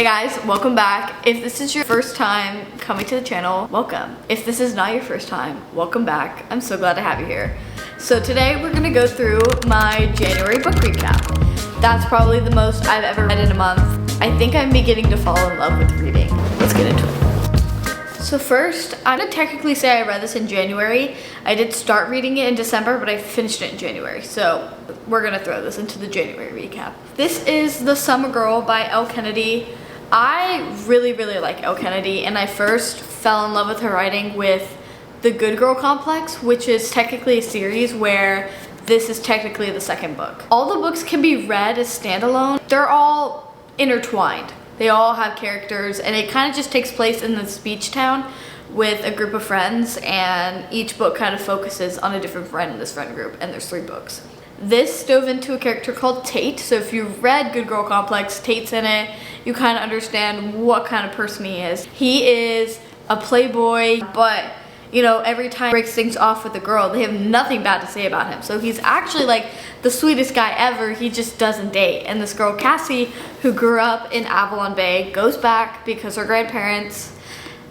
Hey guys, welcome back. If this is your first time coming to the channel, welcome. If this is not your first time, welcome back. I'm so glad to have you here. So today we're gonna go through my January book recap. That's probably the most I've ever read in a month. I think I'm beginning to fall in love with reading. Let's get into it. So first, I'm gonna technically say I read this in January. I did start reading it in December, but I finished it in January. So we're gonna throw this into the January recap. This is The Summer Girl by Elle Kennedy. I really like Elle Kennedy, and I first fell in love with her writing with The Good Girl Complex, which is technically a series where this is technically the second book. All the books can be read as standalone. They're all intertwined. They all have characters, and it kind of just takes place in this beach town with a group of friends, and each book kind of focuses on a different friend in this friend group, and there's 3 books. This dove into a character called Tate, so if you've read Good Girl Complex, Tate's in it, you kind of understand what kind of person he is. He is a playboy, but you know, every time he breaks things off with a girl, they have nothing bad to say about him. So he's actually like the sweetest guy ever, he just doesn't date. And this girl, Cassie, who grew up in Avalon Bay, goes back because her grandparents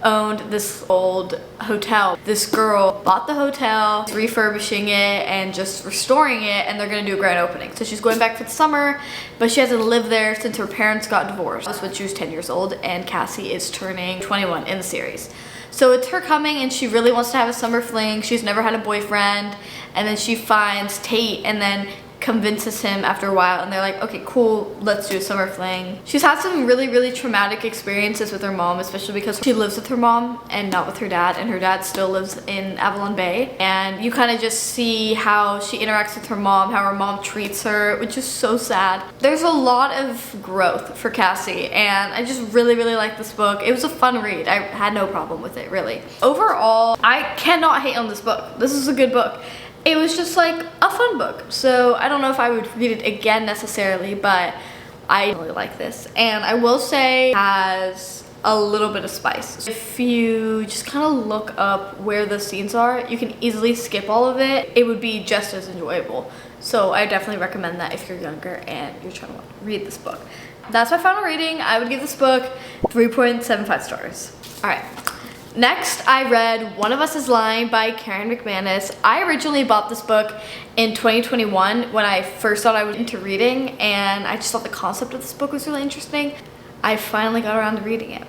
owned this old hotel. This girl bought the hotel, refurbishing it and just restoring it, and they're gonna do a grand opening. So she's going back for the summer, but she hasn't lived there since her parents got divorced. That's when she was 10 years old, and Cassie is turning 21 in the series. So it's her coming, and she really wants to have a summer fling. She's never had a boyfriend, and then she finds Tate and then convinces him after a while, and they're like, okay, cool, let's do a summer fling. She's had some really traumatic experiences with her mom, especially because she lives with her mom and not with her dad, and her dad still lives in Avalon Bay. And you kind of just see how she interacts with her mom, how her mom treats her, which is so sad. There's a lot of growth for Cassie, and I just really like this book. It was a fun read. I had no problem with it, really. Overall, I cannot hate on this book. This is a good book. It was just like a fun book, so I don't know if I would read it again necessarily, but I really like this. And I will say it has a little bit of spice. If you just kind of look up where the scenes are, you can easily skip all of it. It would be just as enjoyable. So I definitely recommend that if you're younger and you're trying to read this book. That's my final rating. I would give this book 3.75 stars. All right. Next, I read One of Us is Lying by Karen McManus. I originally bought this book in 2021 when I first thought I was into reading, and I just thought the concept of this book was really interesting. I finally got around to reading it.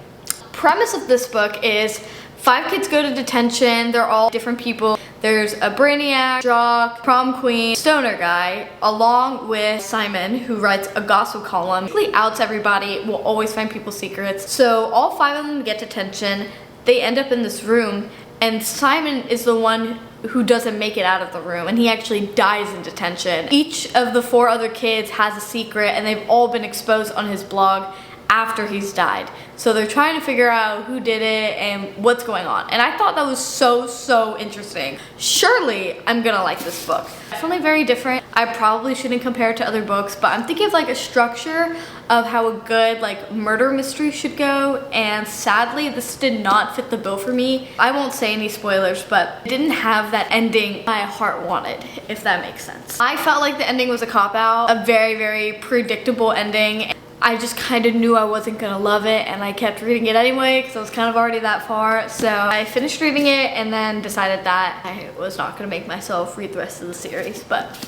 Premise of this book is 5 kids go to detention. They're all different people. There's a brainiac, jock, prom queen, stoner guy, along with Simon, who writes a gossip column. He basically outs everybody, will always find people's secrets. So all 5 of them get detention. They end up in this room, and Simon is the one who doesn't make it out of the room, and he actually dies in detention. Each of the 4 other kids has a secret, and they've all been exposed on his blog after he's died. So they're trying to figure out who did it and what's going on. And I thought that was so interesting. Surely I'm gonna like this book. Definitely very different. I probably shouldn't compare it to other books, but I'm thinking of like a structure of how a good like murder mystery should go, and sadly this did not fit the bill for me. I won't say any spoilers, but it didn't have that ending my heart wanted, if that makes sense. I felt like the ending was a cop-out, a very predictable ending. I just kind of knew I wasn't gonna love it, and I kept reading it anyway because I was kind of already that far. So I finished reading it and then decided that I was not gonna make myself read the rest of the series. But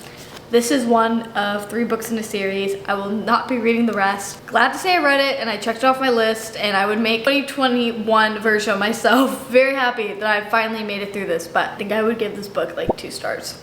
this is one of 3 books in the series. I will not be reading the rest. Glad to say I read it and I checked it off my list, and I would make 2021 version of myself very happy that I finally made it through this, but I think I would give this book like 2 stars.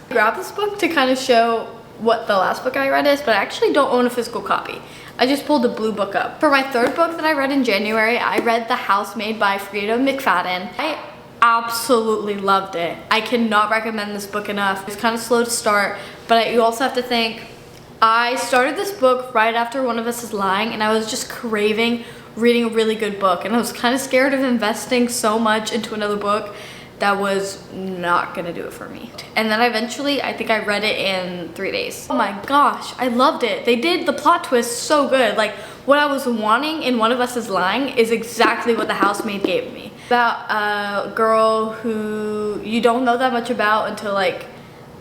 I grabbed this book to kind of show what the last book I read is, but I actually don't own a physical copy. I just pulled the blue book up. For my 3rd book that I read in January, I read The House Made by Frida McFadden. I absolutely loved it. I cannot recommend this book enough. It's kind of slow to start, but you also have to think, I started this book right after One of Us is Lying, and I was just craving reading a really good book, and I was kind of scared of investing so much into another book that was not gonna do it for me. And then eventually, I think I read it in 3 days. Oh my gosh, I loved it. They did the plot twist so good. Like, what I was wanting in One of Us is Lying is exactly what The Housemaid gave me. About a girl who you don't know that much about until like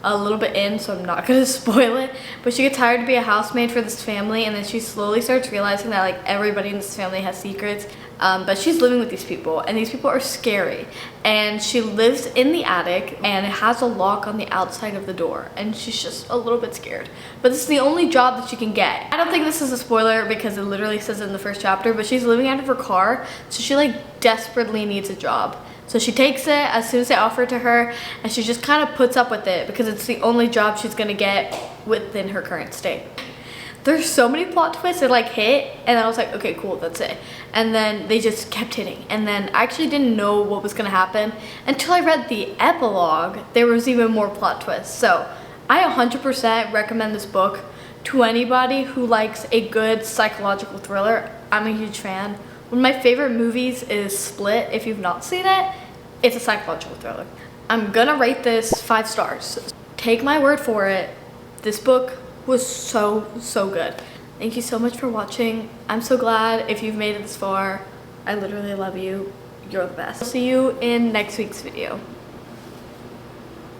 a little bit in, so I'm not gonna spoil it. But she gets hired to be a housemaid for this family, and then she slowly starts realizing that like everybody in this family has secrets. But she's living with these people, and these people are scary. And she lives in the attic, and it has a lock on the outside of the door, and she's just a little bit scared. But this is the only job that she can get. I don't think this is a spoiler because it literally says it in the first chapter, but she's living out of her car, so she like desperately needs a job. So she takes it as soon as they offer it to her, and she just kind of puts up with it because it's the only job she's gonna get within her current state. There's so many plot twists that like hit, and I was like, okay, cool, that's it. And then they just kept hitting, and then I actually didn't know what was gonna happen until I read the epilogue. There was even more plot twists. So I 100% recommend this book to anybody who likes a good psychological thriller. I'm a huge fan. One of my favorite movies is Split. If you've not seen it, it's a psychological thriller. I'm gonna rate this 5 stars. Take my word for it. This book was so good. Thank you so much for watching. I'm so glad if you've made it this far. I literally love you. You're the best. See you in next week's video.